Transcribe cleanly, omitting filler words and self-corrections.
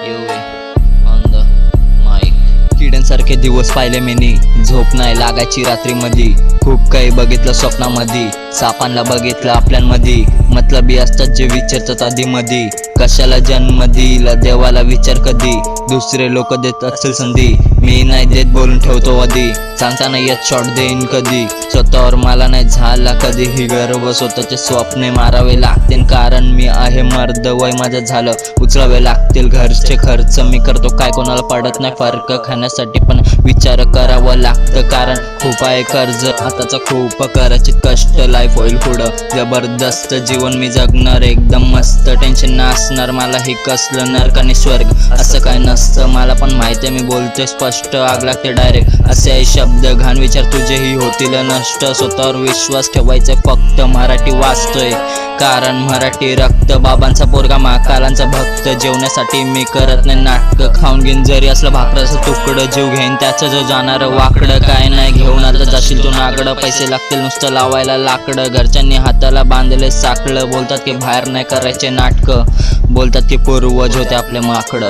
On the mic. किड्यांसारखे दिवस पाहिले मीनी, झोप नाही लागायची रात्री मधी, खूप काही बघितलं स्वप्नामधी, सापांना बघितलं आपल्यांमधी, मतलबी असतात जे विचारतात आधी मधी, कशाला जन्म दिला देवाला विचार कधी, दुसरे लोक देत असेल संधी, मी नाही देत बोलून ठेवतो आधी, सांगताना येत शॉट देईन कधी, स्वतःवर मला नाही झाला कधीही गर्व, स्वतःचे स्वप्ने मारावे लागतील कारण मी आहे मर्द, वय माझं झालं उचलावे लागतील घरचे खर्च, मी करतो काय कोणाला पडत नाही फरक, खाण्यासाठी पण विचार करावं लागतं कारण खूप आहे कर्ज, आताचा खूप करायचे कष्ट, लाईफ होईल पुढं जबरदस्त, जीवन मी जगणार एकदम मस्त, टेन्शन नसणार मला हे कसलं नरक आणि स्वर्ग असं काय नसतं, मला पण माहिती मी बोलतोय स्पष्ट, आग लागते डायरेक्ट असे आहे शब्द, घाण विचार तुझेही होतील नष्ट, स्वतःवर विश्वास ठेवायचा फक्त, मराठी वाचतोय कारण मराठी रक्त, बाबांचा पोरगा महाकालांचा भक्त, जेवण्यासाठी मी करत नाही नाटक, खाऊन घेईन जरी असलं भाकराचं तुकडं, जीव घेईन त्याचं जो जाणार वाकडं, काय नाही घेऊन आता जाशील तू नागडं, पैसे लागतील नुसतं लावायला लाकडं, घरच्यांनी हाताला बांधले साकडं, बोलतात की बाहेर नाही करायचे नाटकं, बोलतात की पूर्वज होते आपले माकडं.